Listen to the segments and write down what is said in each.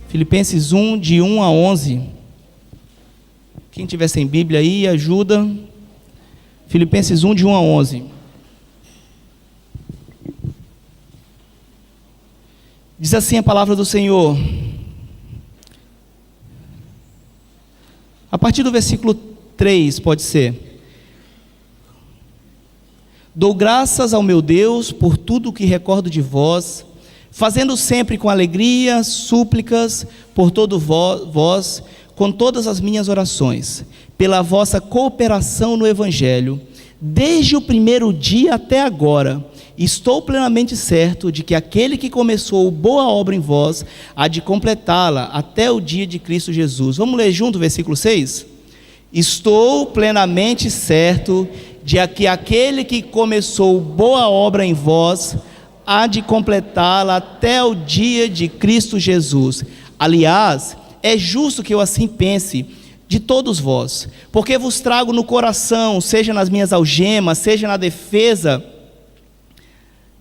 Filipenses 1, de 1 a 11. Quem tiver sem Bíblia aí, ajuda. Filipenses 1, de 1 a 11. Diz assim a palavra do Senhor. A partir do versículo 3, pode ser. Dou graças ao meu Deus por tudo o que recordo de vós, fazendo sempre com alegria, súplicas por todo vós, com todas as minhas orações, pela vossa cooperação no Evangelho, desde o primeiro dia até agora. Estou plenamente certo de que aquele que começou boa obra em vós, há de completá-la até o dia de Cristo Jesus. Vamos ler junto o versículo 6? Estou plenamente certo de que aquele que começou boa obra em vós, há de completá-la até o dia de Cristo Jesus. Aliás, é justo que eu assim pense de todos vós, porque vos trago no coração, seja nas minhas algemas, seja na defesa,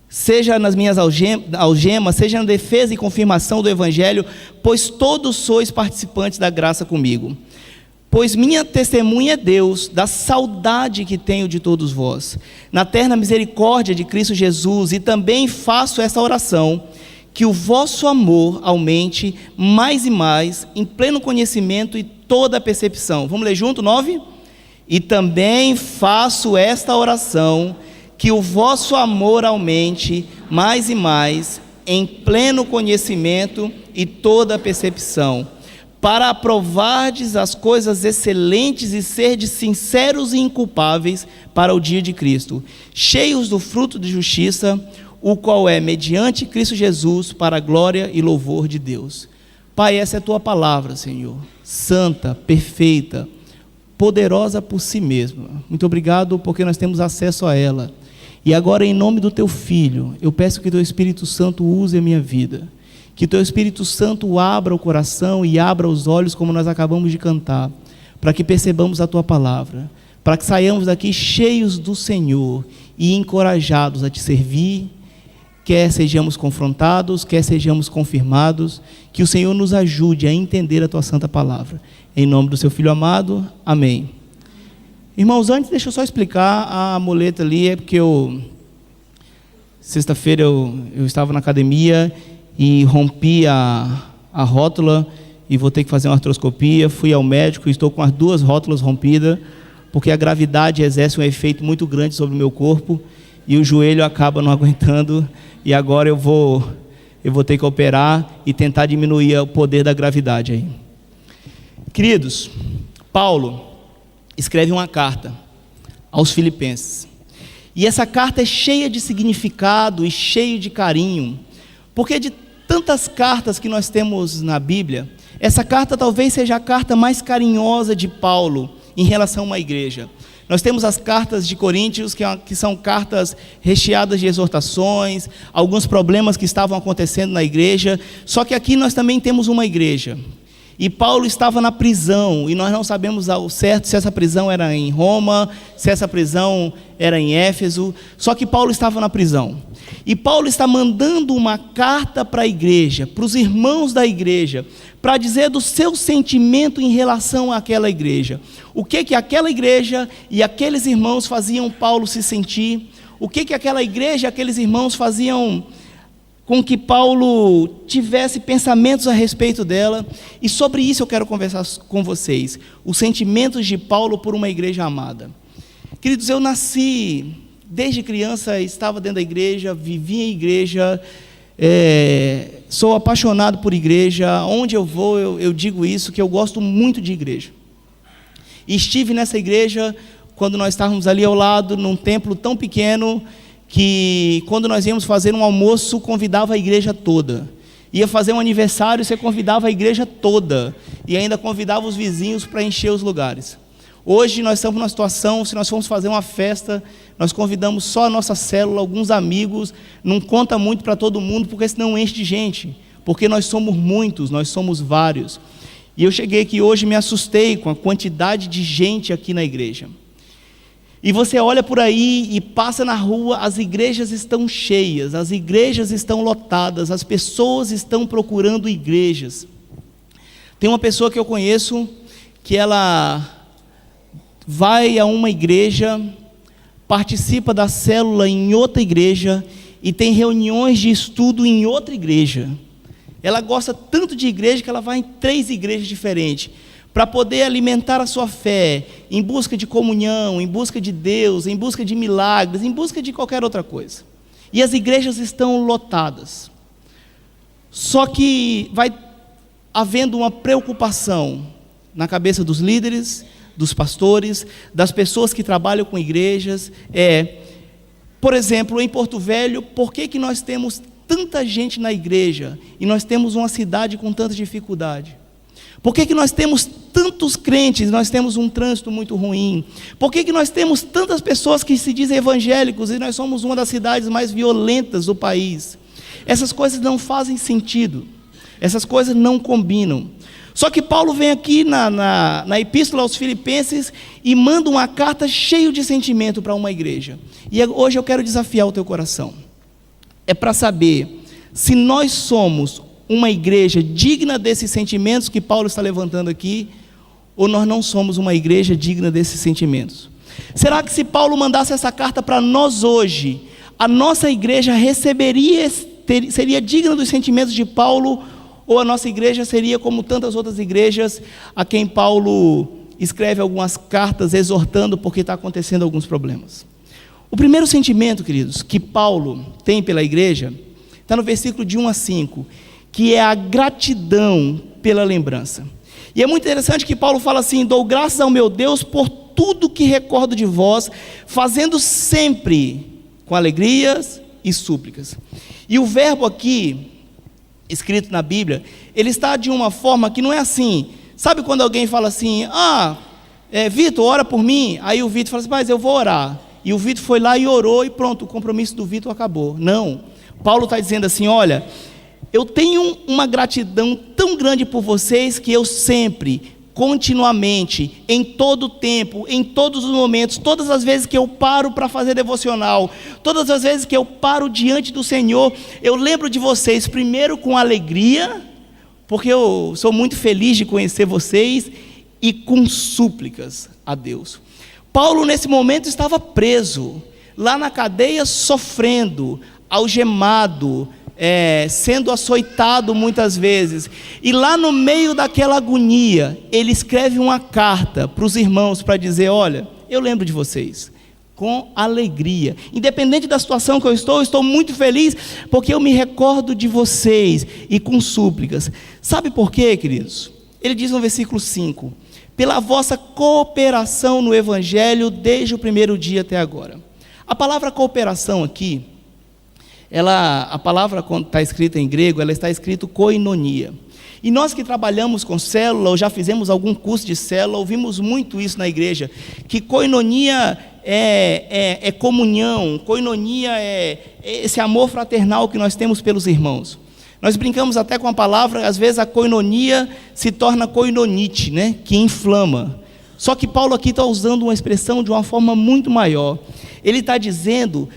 seja nas minhas algemas, seja na defesa e confirmação do Evangelho, pois todos sois participantes da graça comigo. Pois minha testemunha é Deus, da saudade que tenho de todos vós, na terna misericórdia de Cristo Jesus, e também faço essa oração, que o vosso amor aumente mais e mais, em pleno conhecimento e toda percepção. Vamos ler junto, 9? E também faço esta oração, que o vosso amor aumente mais e mais, em pleno conhecimento e toda percepção, para aprovardes as coisas excelentes e serdes sinceros e inculpáveis para o dia de Cristo, cheios do fruto de justiça, o qual é mediante Cristo Jesus, para a glória e louvor de Deus. Pai, essa é a tua palavra, Senhor, santa, perfeita, poderosa por si mesma. Muito obrigado porque nós temos acesso a ela. E agora, em nome do teu Filho, eu peço que teu Espírito Santo use a minha vida. Que teu Espírito Santo abra o coração e abra os olhos, como nós acabamos de cantar, para que percebamos a tua palavra, para que saiamos daqui cheios do Senhor e encorajados a te servir, quer sejamos confrontados, quer sejamos confirmados, que o Senhor nos ajude a entender a tua santa palavra. Em nome do seu Filho amado, amém. Irmãos, antes deixa eu só explicar a muleta ali, é porque sexta-feira eu estava na academia e rompi a rótula e vou ter que fazer uma artroscopia. Fui ao médico e estou com as duas rótulas rompidas, porque a gravidade exerce um efeito muito grande sobre o meu corpo e o joelho acaba não aguentando, e agora eu vou ter que operar e tentar diminuir o poder da gravidade aí. Queridos, Paulo escreve uma carta aos Filipenses, e essa carta é cheia de significado e cheia de carinho, porque de tantas cartas que nós temos na Bíblia, essa carta talvez seja a carta mais carinhosa de Paulo em relação a uma igreja. Nós temos as cartas de Coríntios, que são cartas recheadas de exortações, alguns problemas que estavam acontecendo na igreja, só que aqui nós também temos uma igreja. E Paulo estava na prisão, e nós não sabemos ao certo se essa prisão era em Roma, se essa prisão era em Éfeso, só que Paulo estava na prisão. E Paulo está mandando uma carta para a igreja, para os irmãos da igreja, para dizer do seu sentimento em relação àquela igreja. O que aquela igreja e aqueles irmãos faziam Paulo se sentir, o que aquela igreja e aqueles irmãos faziam com que Paulo tivesse pensamentos a respeito dela, e sobre isso eu quero conversar com vocês, os sentimentos de Paulo por uma igreja amada. Queridos, eu nasci, desde criança estava dentro da igreja, vivi em igreja, sou apaixonado por igreja, onde eu vou eu digo isso, que eu gosto muito de igreja. E estive nessa igreja quando nós estávamos ali ao lado, num templo tão pequeno, que quando nós íamos fazer um almoço, convidava a igreja toda. Ia fazer um aniversário, você convidava a igreja toda. E ainda convidava os vizinhos para encher os lugares. Hoje nós estamos numa situação, se nós formos fazer uma festa, nós convidamos só a nossa célula, alguns amigos, não conta muito para todo mundo, porque senão enche de gente. Porque nós somos muitos, nós somos vários. E eu cheguei aqui hoje e me assustei com a quantidade de gente aqui na igreja. E você olha por aí e passa na rua, as igrejas estão cheias, as igrejas estão lotadas, as pessoas estão procurando igrejas. Tem uma pessoa que eu conheço, que ela vai a uma igreja, participa da célula em outra igreja e tem reuniões de estudo em outra igreja. Ela gosta tanto de igreja que ela vai em 3 igrejas diferentes, para poder alimentar a sua fé, em busca de comunhão, em busca de Deus, em busca de milagres, em busca de qualquer outra coisa. E as igrejas estão lotadas. Só que vai havendo uma preocupação na cabeça dos líderes, dos pastores, das pessoas que trabalham com igrejas. Por exemplo, em Porto Velho, por que nós temos tanta gente na igreja e nós temos uma cidade com tanta dificuldade? Por que nós temos tantos crentes, nós temos um trânsito muito ruim? Por que nós temos tantas pessoas que se dizem evangélicos e nós somos uma das cidades mais violentas do país? Essas coisas não fazem sentido, essas coisas não combinam. Só que Paulo vem aqui na Epístola aos Filipenses e manda uma carta cheia de sentimento para uma igreja. E hoje eu quero desafiar o teu coração. É para saber se nós somos uma igreja digna desses sentimentos que Paulo está levantando aqui, ou nós não somos uma igreja digna desses sentimentos. Será que se Paulo mandasse essa carta para nós hoje, a nossa igreja seria digna dos sentimentos de Paulo, ou a nossa igreja seria como tantas outras igrejas a quem Paulo escreve algumas cartas exortando porque está acontecendo alguns problemas? O primeiro sentimento, queridos, que Paulo tem pela igreja, está no versículo de 1 a 5, que é a gratidão pela lembrança. E é muito interessante que Paulo fala assim: dou graças ao meu Deus por tudo que recordo de vós, fazendo sempre com alegrias e súplicas. E o verbo aqui, escrito na Bíblia, ele está de uma forma que não é assim. Sabe quando alguém fala assim: Vitor, ora por mim. Aí o Vitor fala assim: mas eu vou orar. E o Vitor foi lá e orou e pronto, o compromisso do Vitor acabou. Não, Paulo está dizendo assim: olha, eu tenho uma gratidão tão grande por vocês que eu sempre, continuamente, em todo o tempo, em todos os momentos, todas as vezes que eu paro para fazer devocional, todas as vezes que eu paro diante do Senhor, eu lembro de vocês, primeiro com alegria, porque eu sou muito feliz de conhecer vocês, e com súplicas a Deus. Paulo nesse momento estava preso, lá na cadeia sofrendo, algemado, sendo açoitado muitas vezes, e lá no meio daquela agonia, ele escreve uma carta para os irmãos para dizer: olha, eu lembro de vocês, com alegria, independente da situação que eu estou muito feliz, porque eu me recordo de vocês, e com súplicas. Sabe por quê, queridos? Ele diz no versículo 5, pela vossa cooperação no Evangelho, desde o primeiro dia até agora. A palavra cooperação aqui, a palavra, quando está escrita em grego, ela está escrito koinonia. E nós que trabalhamos com célula, ou já fizemos algum curso de célula, ouvimos muito isso na igreja, que koinonia é comunhão, koinonia é esse amor fraternal que nós temos pelos irmãos. Nós brincamos até com a palavra, às vezes a koinonia se torna koinonite, né? Que inflama. Só que Paulo aqui está usando uma expressão de uma forma muito maior. Ele está dizendo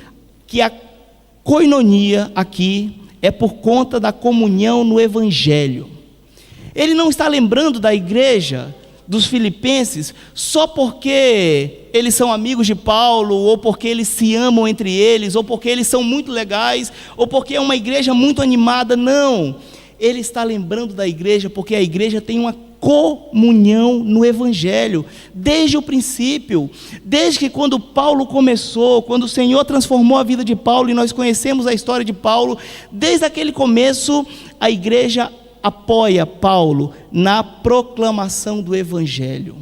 que a koinonia aqui é por conta da comunhão no Evangelho. Ele não está lembrando da igreja dos filipenses só porque eles são amigos de Paulo, ou porque eles se amam entre eles, ou porque eles são muito legais, ou porque é uma igreja muito animada. Não, ele está lembrando da igreja porque a igreja tem uma comunhão no Evangelho, desde o princípio, desde que quando Paulo começou, quando o Senhor transformou a vida de Paulo, e nós conhecemos a história de Paulo, desde aquele começo, a igreja apoia Paulo na proclamação do Evangelho.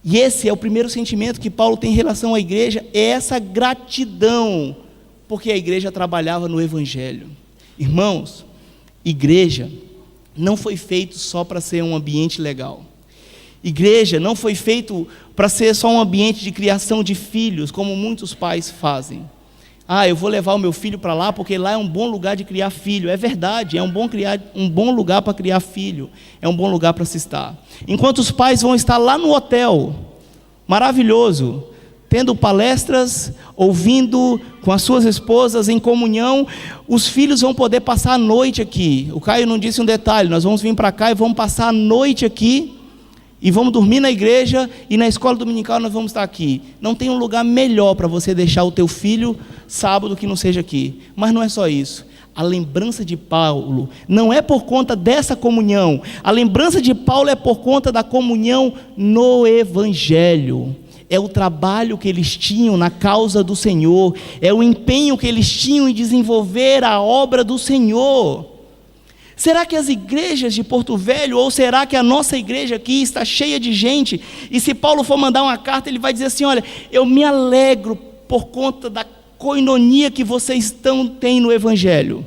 E esse é o primeiro sentimento que Paulo tem em relação à igreja, é essa gratidão, porque a igreja trabalhava no Evangelho. Irmãos, igreja não foi feito só para ser um ambiente legal. Igreja não foi feito para ser só um ambiente de criação de filhos, como muitos pais fazem. Eu vou levar o meu filho para lá porque lá é um bom lugar de criar filho. É verdade, é um bom lugar para criar filho, é um bom lugar para se estar. Enquanto os pais vão estar lá no hotel, maravilhoso, tendo palestras, ouvindo com as suas esposas em comunhão, os filhos vão poder passar a noite aqui. O Caio não disse um detalhe, nós vamos vir para cá e vamos passar a noite aqui, e vamos dormir na igreja, e na escola dominical nós vamos estar aqui. Não tem um lugar melhor para você deixar o teu filho sábado que não seja aqui. Mas não é só isso. A lembrança de Paulo não é por conta dessa comunhão. A lembrança de Paulo é por conta da comunhão no Evangelho. É o trabalho que eles tinham na causa do Senhor. É o empenho que eles tinham em desenvolver a obra do Senhor. Será que as igrejas de Porto Velho, ou será que a nossa igreja aqui está cheia de gente, e se Paulo for mandar uma carta, ele vai dizer assim: olha, eu me alegro por conta da coinonia que vocês têm no Evangelho?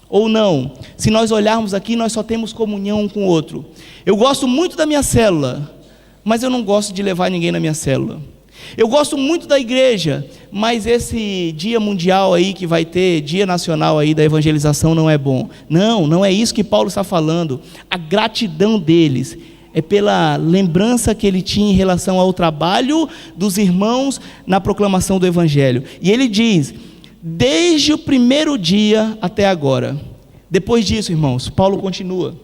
Ou não? Se nós olharmos aqui, nós só temos comunhão um com o outro. Eu gosto muito da minha célula, mas eu não gosto de levar ninguém na minha célula. Eu gosto muito da igreja, mas esse dia mundial aí que vai ter, dia nacional aí da evangelização, não é bom. Não é isso que Paulo está falando. A gratidão deles é pela lembrança que ele tinha em relação ao trabalho dos irmãos na proclamação do Evangelho. E ele diz, desde o primeiro dia até agora. Depois disso, irmãos, Paulo continua.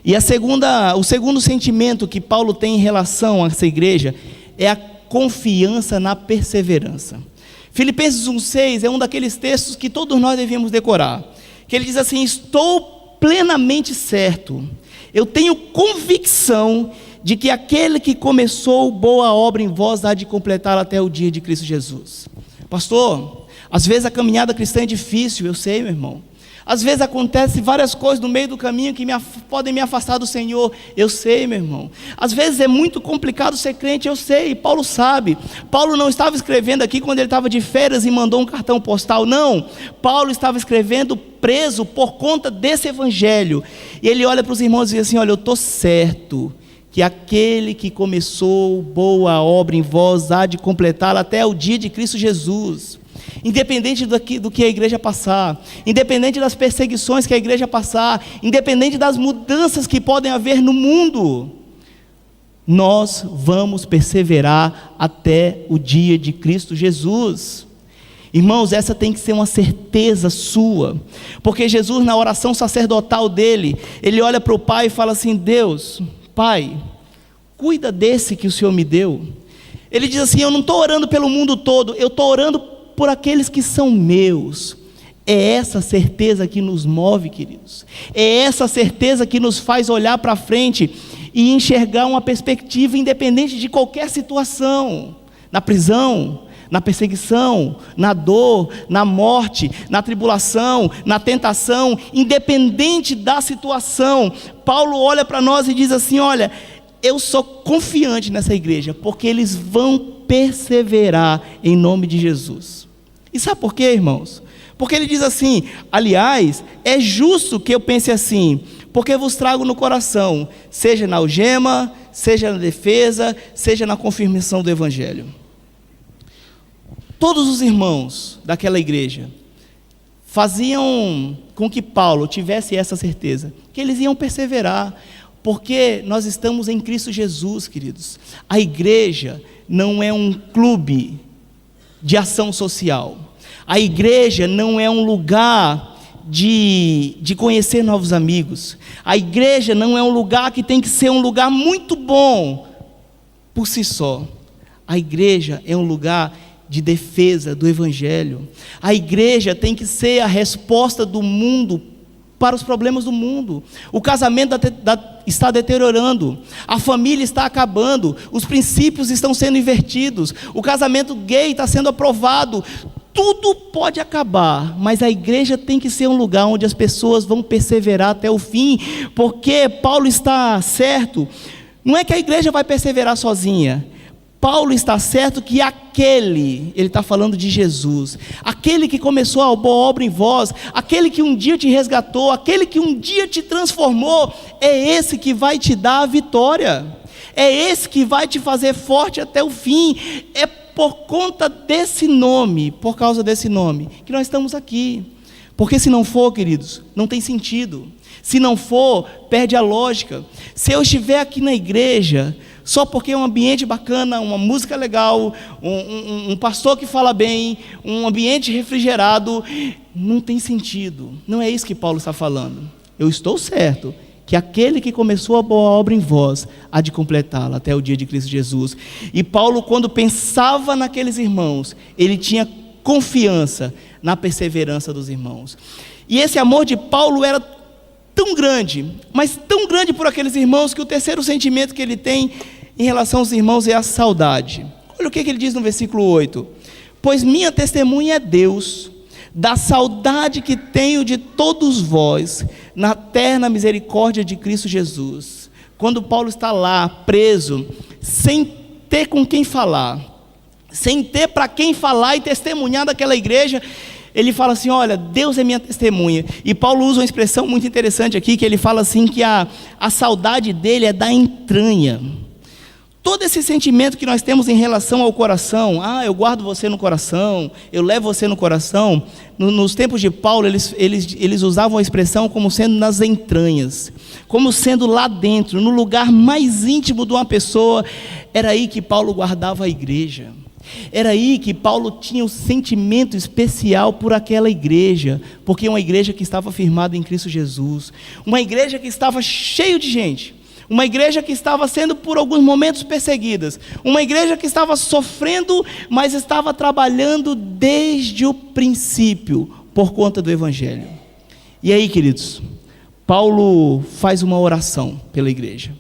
E o segundo sentimento que Paulo tem em relação a essa igreja é a confiança na perseverança. Filipenses 1,6 é um daqueles textos que todos nós devíamos decorar, que ele diz assim: estou plenamente certo, eu tenho convicção de que aquele que começou boa obra em vós há de completar até o dia de Cristo Jesus. Pastor, às vezes a caminhada cristã é difícil, eu sei, meu irmão. Às vezes acontecem várias coisas no meio do caminho que podem me afastar do Senhor, eu sei, meu irmão. Às vezes é muito complicado ser crente, eu sei, Paulo sabe. Paulo não estava escrevendo aqui quando ele estava de férias e mandou um cartão postal, não. Paulo estava escrevendo preso por conta desse Evangelho. E ele olha para os irmãos e diz assim: olha, eu estou certo que aquele que começou boa obra em vós há de completá-la até o dia de Cristo Jesus. Independente do que a igreja passar, independente das perseguições que a igreja passar, independente das mudanças que podem haver no mundo, nós vamos perseverar até o dia de Cristo Jesus. Irmãos, essa tem que ser uma certeza sua, porque Jesus, na oração sacerdotal dele, ele olha para o Pai e fala assim: Deus, Pai, cuida desse que o Senhor me deu. Ele diz assim: eu não estou orando pelo mundo todo, eu estou orando por aqueles que são meus. É essa certeza que nos move, queridos. É essa certeza que nos faz olhar para frente e enxergar uma perspectiva independente de qualquer situação. Na prisão, na perseguição, na dor, na morte, na tribulação, na tentação, independente da situação, Paulo olha para nós e diz assim: olha, eu sou confiante nessa igreja, porque eles vão perseverar em nome de Jesus. E sabe por quê, irmãos? Porque ele diz assim: aliás, é justo que eu pense assim, porque vos trago no coração, seja na algema, seja na defesa, seja na confirmação do Evangelho. Todos os irmãos daquela igreja faziam com que Paulo tivesse essa certeza, que eles iam perseverar, porque nós estamos em Cristo Jesus, queridos. A igreja não é um clube de ação social. A igreja não é um lugar de conhecer novos amigos. A igreja não é um lugar que tem que ser um lugar muito bom por si só. A igreja é um lugar de defesa do Evangelho. A igreja tem que ser a resposta do mundo para os problemas do mundo. O casamento está deteriorando, a família está acabando, os princípios estão sendo invertidos, o casamento gay está sendo aprovado. Tudo pode acabar, mas a igreja tem que ser um lugar onde as pessoas vão perseverar até o fim, porque Paulo está certo. Não é que a igreja vai perseverar sozinha. Paulo está certo que ele está falando de Jesus, aquele que começou a boa obra em vós, aquele que um dia te resgatou, aquele que um dia te transformou, é esse que vai te dar a vitória, é esse que vai te fazer forte até o fim. É por conta desse nome, por causa desse nome, que nós estamos aqui. Porque se não for, queridos, não tem sentido. Se não for, perde a lógica. Se eu estiver aqui na igreja só porque é um ambiente bacana, uma música legal, um pastor que fala bem, um ambiente refrigerado, não tem sentido. Não é isso que Paulo está falando. Eu estou certo que aquele que começou a boa obra em vós há de completá-la até o dia de Cristo Jesus. E Paulo, quando pensava naqueles irmãos, ele tinha confiança na perseverança dos irmãos. E esse amor de Paulo era tão grande, mas tão grande por aqueles irmãos, que o terceiro sentimento que ele tem em relação aos irmãos é a saudade. Olha o que ele diz no versículo 8: pois minha testemunha é Deus, da saudade que tenho de todos vós, na terna misericórdia de Cristo Jesus. Quando Paulo está lá, preso, sem ter com quem falar, sem ter para quem falar e testemunhar daquela igreja, ele fala assim: olha, Deus é minha testemunha. E Paulo usa uma expressão muito interessante aqui, que ele fala assim, que a saudade dele é da entranha. Todo esse sentimento que nós temos em relação ao coração, eu guardo você no coração, eu levo você no coração, nos tempos de Paulo, eles usavam a expressão como sendo nas entranhas, como sendo lá dentro, no lugar mais íntimo de uma pessoa. Era aí que Paulo guardava a igreja. Era aí que Paulo tinha um sentimento especial por aquela igreja, porque é uma igreja que estava firmada em Cristo Jesus, uma igreja que estava cheia de gente, uma igreja que estava sendo por alguns momentos perseguidas, uma igreja que estava sofrendo, mas estava trabalhando desde o princípio, por conta do Evangelho. E aí, queridos, Paulo faz uma oração pela igreja.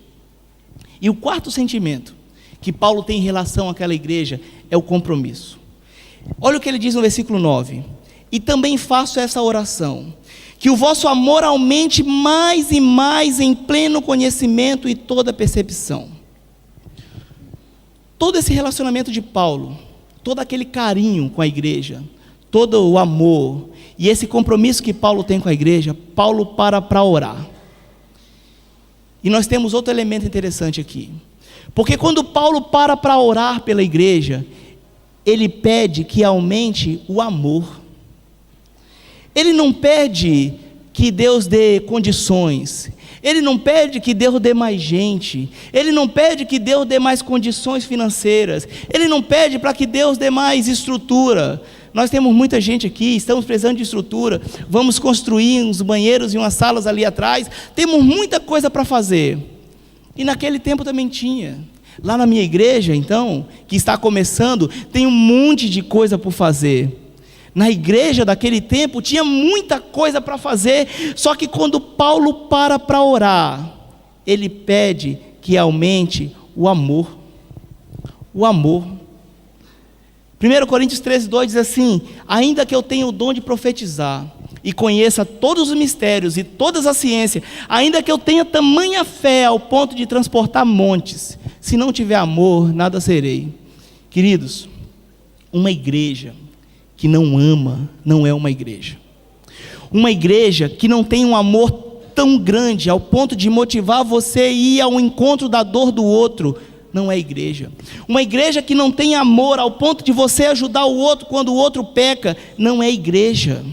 E o quarto sentimento que Paulo tem em relação àquela igreja é o compromisso. Olha o que ele diz no versículo 9: e também faço essa oração, que o vosso amor aumente mais e mais em pleno conhecimento e toda percepção. Todo esse relacionamento de Paulo, todo aquele carinho com a igreja, todo o amor e esse compromisso que Paulo tem com a igreja, Paulo para orar. E nós temos outro elemento interessante aqui, porque quando Paulo para orar pela igreja, ele pede que aumente o amor. Ele não pede que Deus dê condições, ele não pede que Deus dê mais gente, ele não pede que Deus dê mais condições financeiras, ele não pede para que Deus dê mais estrutura. Nós temos muita gente aqui, estamos precisando de estrutura, vamos construir uns banheiros e umas salas ali atrás, temos muita coisa para fazer. E naquele tempo também tinha. Lá na minha igreja, então, que está começando, tem um monte de coisa por fazer. Na igreja daquele tempo tinha muita coisa para fazer, só que quando Paulo para orar, ele pede que aumente o amor. O amor. 1 Coríntios 13:2 diz assim: ainda que eu tenha o dom de profetizar, e conheça todos os mistérios e todas as ciências, ainda que eu tenha tamanha fé ao ponto de transportar montes, se não tiver amor, nada serei. Queridos, uma igreja que não ama, não é uma igreja. Uma igreja que não tem um amor tão grande, ao ponto de motivar você a ir ao encontro da dor do outro, não é igreja. Uma igreja que não tem amor, ao ponto de você ajudar o outro quando o outro peca, não é igreja.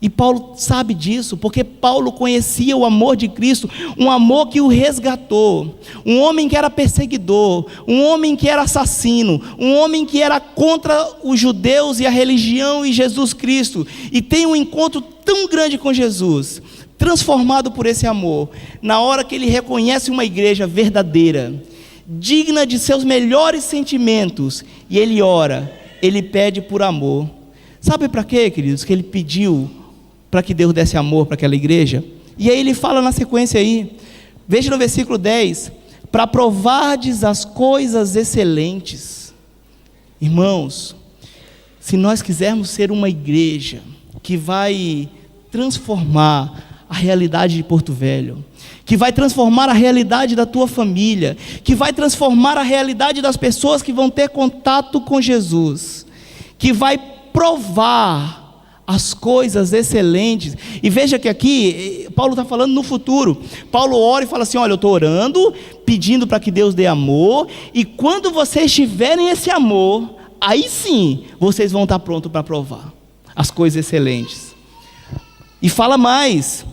E Paulo sabe disso, porque Paulo conhecia o amor de Cristo, um amor que o resgatou, um homem que era perseguidor, um homem que era assassino, um homem que era contra os judeus e a religião e Jesus Cristo, e tem um encontro tão grande com Jesus, transformado por esse amor, na hora que ele reconhece uma igreja verdadeira, digna de seus melhores sentimentos, e ele ora, ele pede por amor. Sabe para quê, queridos, que ele pediu para que Deus desse amor para aquela igreja? E aí ele fala na sequência aí, veja no versículo 10, para provardes as coisas excelentes. Irmãos, se nós quisermos ser uma igreja que vai transformar a realidade de Porto Velho, que vai transformar a realidade da tua família, que vai transformar a realidade das pessoas que vão ter contato com Jesus, que vai provar as coisas excelentes. E veja que aqui, Paulo está falando no futuro. Paulo ora e fala assim: olha, eu estou orando, pedindo para que Deus dê amor, e quando vocês tiverem esse amor, aí sim, vocês vão estar prontos para provar as coisas excelentes. E fala mais: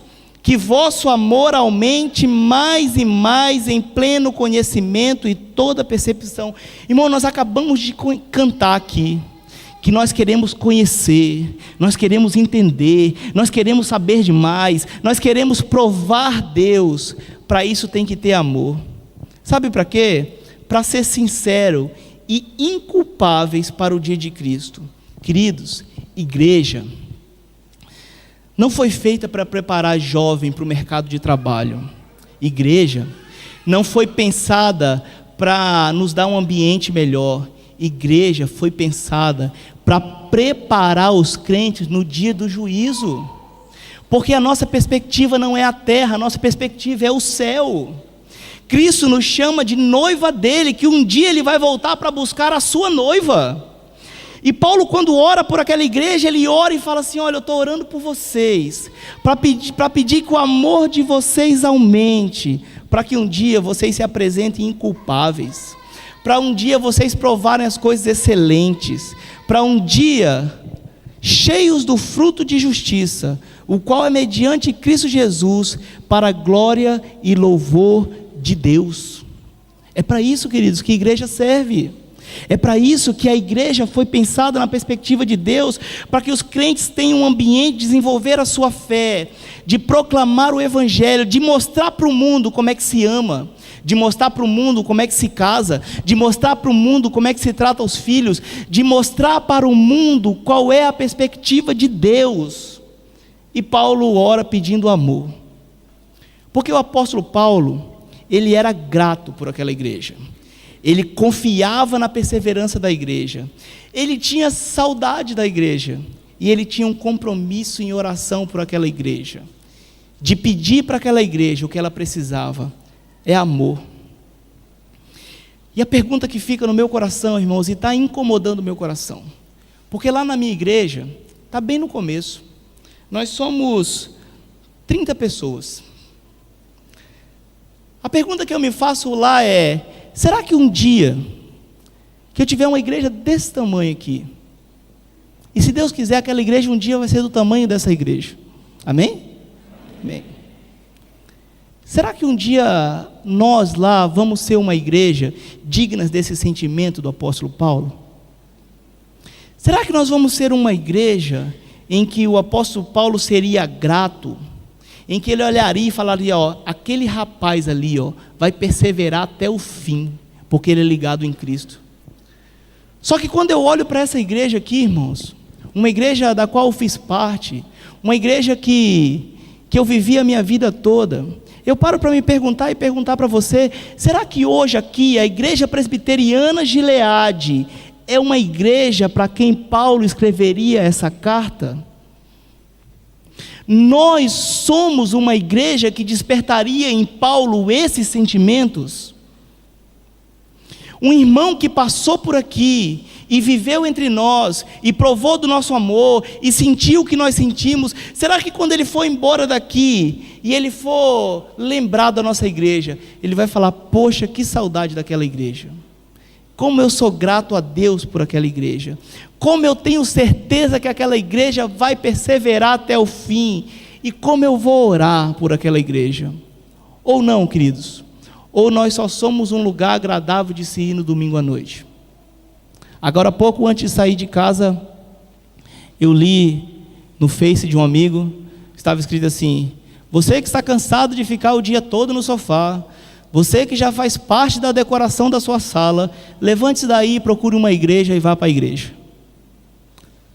que vosso amor aumente mais e mais em pleno conhecimento e toda percepção. Irmão, nós acabamos de cantar aqui que nós queremos conhecer, nós queremos entender, nós queremos saber demais, nós queremos provar Deus. Para isso tem que ter amor. Sabe para quê? Para ser sincero e inculpáveis para o dia de Cristo. Queridos, igreja não foi feita para preparar jovem para o mercado de trabalho. Igreja não foi pensada para nos dar um ambiente melhor. Igreja foi pensada para preparar os crentes no dia do juízo. Porque a nossa perspectiva não é a terra, a nossa perspectiva é o céu. Cristo nos chama de noiva dele, que um dia ele vai voltar para buscar a sua noiva. E Paulo, quando ora por aquela igreja, ele ora e fala assim: olha, eu estou orando por vocês, para pedir que o amor de vocês aumente, para que um dia vocês se apresentem inculpáveis, para um dia vocês provarem as coisas excelentes, para um dia cheios do fruto de justiça, o qual é mediante Cristo Jesus, para a glória e louvor de Deus. É para isso, queridos, que a igreja serve. É para isso que a igreja foi pensada na perspectiva de Deus, para que os crentes tenham um ambiente de desenvolver a sua fé, de proclamar o evangelho, de mostrar para o mundo como é que se ama, de mostrar para o mundo como é que se casa, de mostrar para o mundo como é que se trata os filhos, de mostrar para o mundo qual é a perspectiva de Deus. E Paulo ora pedindo amor, porque o apóstolo Paulo, ele era grato por aquela igreja, ele confiava na perseverança da igreja, ele tinha saudade da igreja, e ele tinha um compromisso em oração por aquela igreja, de pedir para aquela igreja o que ela precisava, é amor. E a pergunta que fica no meu coração, irmãos, e está incomodando o meu coração, porque lá na minha igreja, está bem no começo, nós somos 30 pessoas. A pergunta que eu me faço lá é: será que um dia que eu tiver uma igreja desse tamanho aqui, e se Deus quiser, aquela igreja um dia vai ser do tamanho dessa igreja, amém? Amém. Será que um dia nós lá vamos ser uma igreja digna desse sentimento do apóstolo Paulo? Será que nós vamos ser uma igreja em que o apóstolo Paulo seria grato, em que ele olharia e falaria: ó, aquele rapaz ali, ó, vai perseverar até o fim, porque ele é ligado em Cristo? Só que quando eu olho para essa igreja aqui, irmãos, uma igreja da qual eu fiz parte, uma igreja que eu vivi a minha vida toda, eu paro para me perguntar e perguntar para você: será que hoje aqui a igreja presbiteriana Gileade é uma igreja para quem Paulo escreveria essa carta? Nós somos uma igreja que despertaria em Paulo esses sentimentos? Um irmão que passou por aqui e viveu entre nós, e provou do nosso amor, e sentiu o que nós sentimos, será que quando ele for embora daqui, e ele for lembrar da nossa igreja, ele vai falar: poxa, que saudade daquela igreja, como eu sou grato a Deus por aquela igreja, como eu tenho certeza que aquela igreja vai perseverar até o fim, e como eu vou orar por aquela igreja? Ou não, queridos? Ou nós só somos um lugar agradável de se ir no domingo à noite? Agora há pouco, antes de sair de casa, eu li no Face de um amigo, estava escrito assim: você que está cansado de ficar o dia todo no sofá, você que já faz parte da decoração da sua sala, levante-se daí e procure uma igreja e vá para a igreja.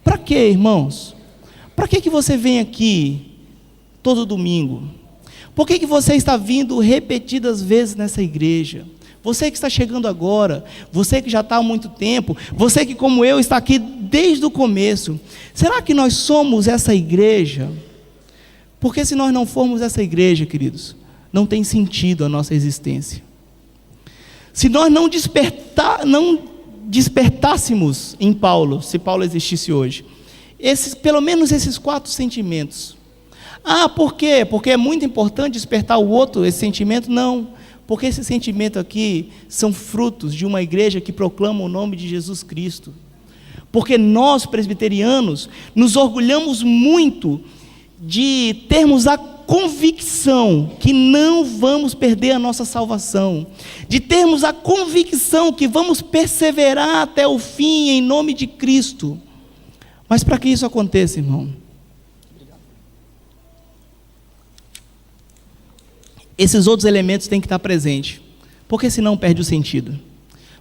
Para quê, irmãos? Para que você vem aqui todo domingo? Por que você está vindo repetidas vezes nessa igreja? Você que está chegando agora, você que já está há muito tempo, você que como eu está aqui desde o começo, será que nós somos essa igreja? Porque se nós não formos essa igreja, queridos, não tem sentido a nossa existência. Se nós não despertássemos em Paulo, se Paulo existisse hoje, pelo menos esses 4 sentimentos. Por quê? Porque é muito importante despertar o outro, esse sentimento? Não, porque esse sentimento aqui são frutos de uma igreja que proclama o nome de Jesus Cristo. Porque nós, presbiterianos, nos orgulhamos muito de termos a convicção que não vamos perder a nossa salvação, de termos a convicção que vamos perseverar até o fim em nome de Cristo. Mas para que isso aconteça, irmão, esses outros elementos têm que estar presentes, porque senão perde o sentido.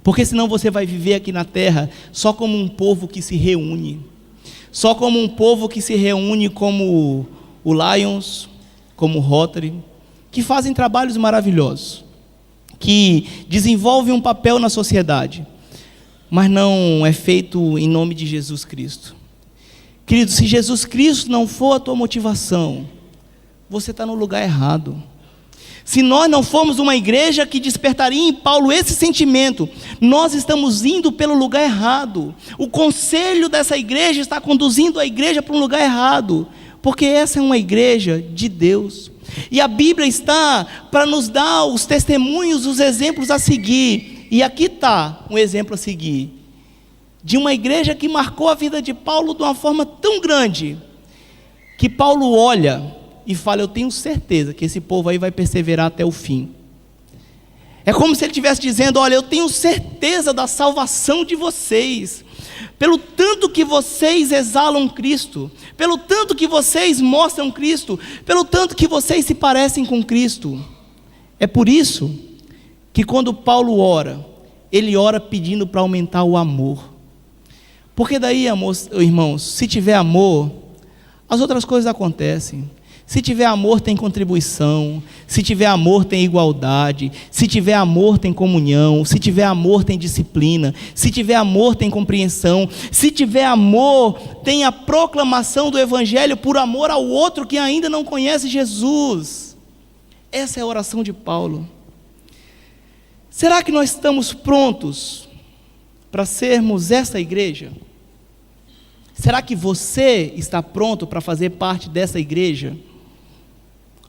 Porque senão você vai viver aqui na terra só como um povo que se reúne, só como um povo que se reúne como o Lions, como o Rotary, que fazem trabalhos maravilhosos, que desenvolvem um papel na sociedade, mas não é feito em nome de Jesus Cristo. Querido, se Jesus Cristo não for a tua motivação, você está no lugar errado. Se nós não formos uma igreja que despertaria em Paulo esse sentimento, nós estamos indo pelo lugar errado. O conselho dessa igreja está conduzindo a igreja para um lugar errado, porque essa é uma igreja de Deus, e a Bíblia está para nos dar os testemunhos, os exemplos a seguir, e aqui está um exemplo a seguir, de uma igreja que marcou a vida de Paulo de uma forma tão grande, que Paulo olha e fala: eu tenho certeza que esse povo aí vai perseverar até o fim. É como se ele estivesse dizendo: olha, eu tenho certeza da salvação de vocês, pelo tanto que vocês exalam Cristo, pelo tanto que vocês mostram Cristo, pelo tanto que vocês se parecem com Cristo. É por isso que quando Paulo ora, ele ora pedindo para aumentar o amor. Porque daí, irmãos, se tiver amor, as outras coisas acontecem. Se tiver amor, tem contribuição. Se tiver amor, tem igualdade. Se tiver amor, tem comunhão. Se tiver amor, tem disciplina. Se tiver amor, tem compreensão. Se tiver amor, tem a proclamação do Evangelho por amor ao outro que ainda não conhece Jesus. Essa é a oração de Paulo. Será que nós estamos prontos para sermos essa igreja? Será que você está pronto para fazer parte dessa igreja?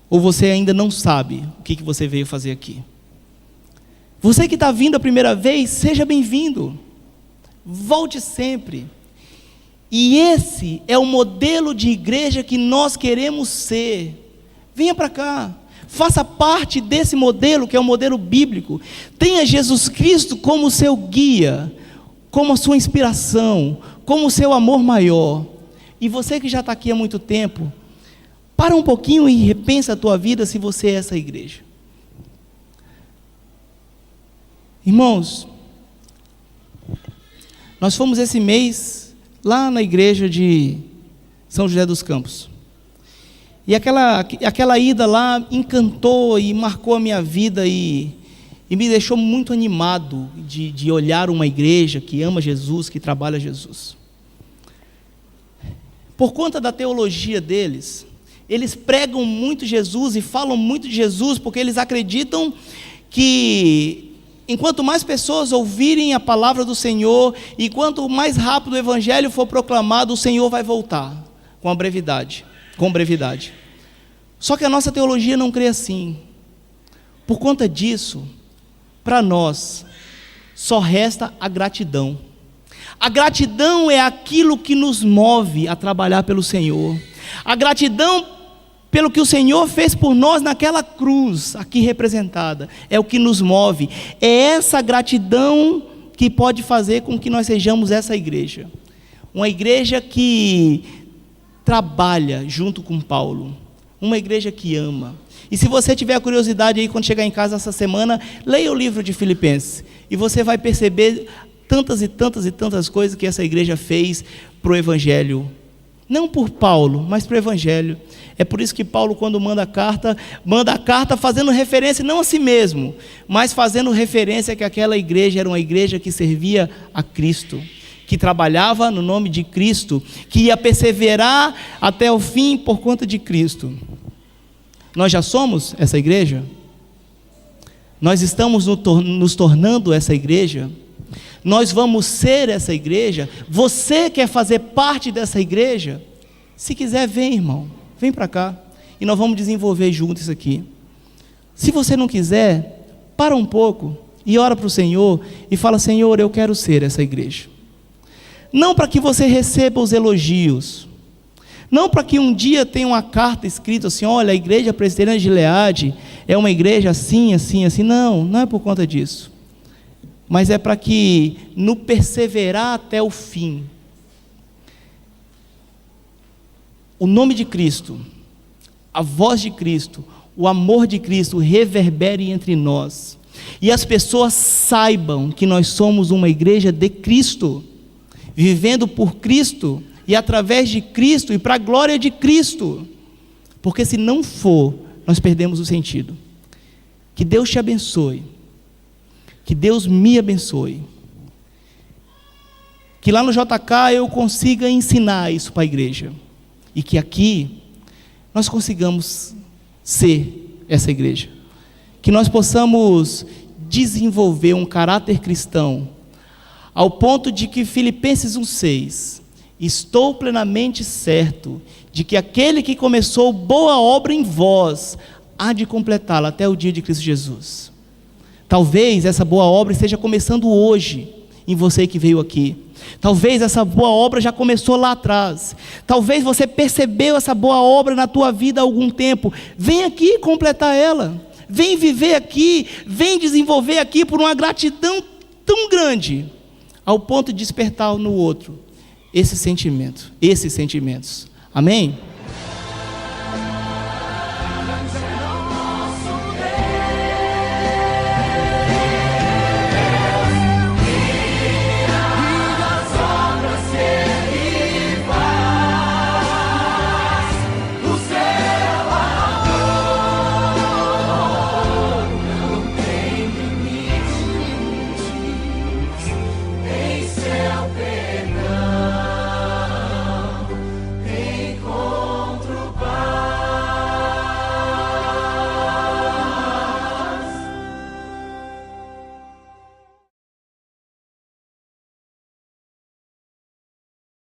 Ou você ainda não sabe o que você veio fazer aqui? Você que está vindo a primeira vez, seja bem-vindo. Volte sempre. E esse é o modelo de igreja que nós queremos ser. Venha para cá. Faça parte desse modelo, que é o modelo bíblico. Tenha Jesus Cristo como seu guia, como a sua inspiração, como o seu amor maior. E você que já está aqui há muito tempo, para um pouquinho e repensa a tua vida se você é essa igreja. Irmãos, nós fomos esse mês lá na igreja de São José dos Campos. E aquela ida lá encantou e marcou a minha vida e me deixou muito animado de olhar uma igreja que ama Jesus, que trabalha Jesus. Por conta da teologia deles, eles pregam muito Jesus e falam muito de Jesus, porque eles acreditam que enquanto mais pessoas ouvirem a palavra do Senhor, e quanto mais rápido o Evangelho for proclamado, o Senhor vai voltar com brevidade. Só que a nossa teologia não crê assim. Por conta disso, para nós, só resta a gratidão. A gratidão é aquilo que nos move a trabalhar pelo Senhor. A gratidão pelo que o Senhor fez por nós naquela cruz, aqui representada, é o que nos move. É essa gratidão que pode fazer com que nós sejamos essa igreja. Uma igreja que trabalha junto com Paulo. Uma igreja que ama. E se você tiver curiosidade aí, quando chegar em casa essa semana, leia o livro de Filipenses. E você vai perceber tantas e tantas e tantas coisas que essa igreja fez para o Evangelho. Não por Paulo, mas para o Evangelho. É por isso que Paulo, quando manda a carta fazendo referência não a si mesmo, mas fazendo referência que aquela igreja era uma igreja que servia a Cristo, que trabalhava no nome de Cristo, que ia perseverar até o fim por conta de Cristo. Nós já somos essa igreja? Nós estamos nos tornando essa igreja? Nós vamos ser essa igreja? Você quer fazer parte dessa igreja? Se quiser, vem, irmão, vem para cá, e nós vamos desenvolver juntos isso aqui. Se você não quiser, para um pouco, e ora para o Senhor, e fala: Senhor, eu quero ser essa igreja. Não para que você receba os elogios, não para que um dia tenha uma carta escrita assim: olha, a igreja presbiteriana de Gileade é uma igreja assim, assim, assim. Não, não é por conta disso. Mas é para que, no perseverar até o fim, o nome de Cristo, a voz de Cristo, o amor de Cristo reverbere entre nós, e as pessoas saibam que nós somos uma igreja de Cristo, vivendo por Cristo, e através de Cristo, e para a glória de Cristo, porque se não for, nós perdemos o sentido. Que Deus te abençoe, que Deus me abençoe, que lá no JK eu consiga ensinar isso para a igreja, e que aqui nós consigamos ser essa igreja, que nós possamos desenvolver um caráter cristão, ao ponto de que Filipenses 1,6, estou plenamente certo de que aquele que começou boa obra em vós, há de completá-la até o dia de Cristo Jesus. Talvez essa boa obra esteja começando hoje, em você que veio aqui. Talvez essa boa obra já começou lá atrás. Talvez você percebeu essa boa obra na tua vida há algum tempo. Vem aqui completar ela. Vem viver aqui, vem desenvolver aqui por uma gratidão tão grande, ao ponto de despertar no outro esses sentimentos. Amém?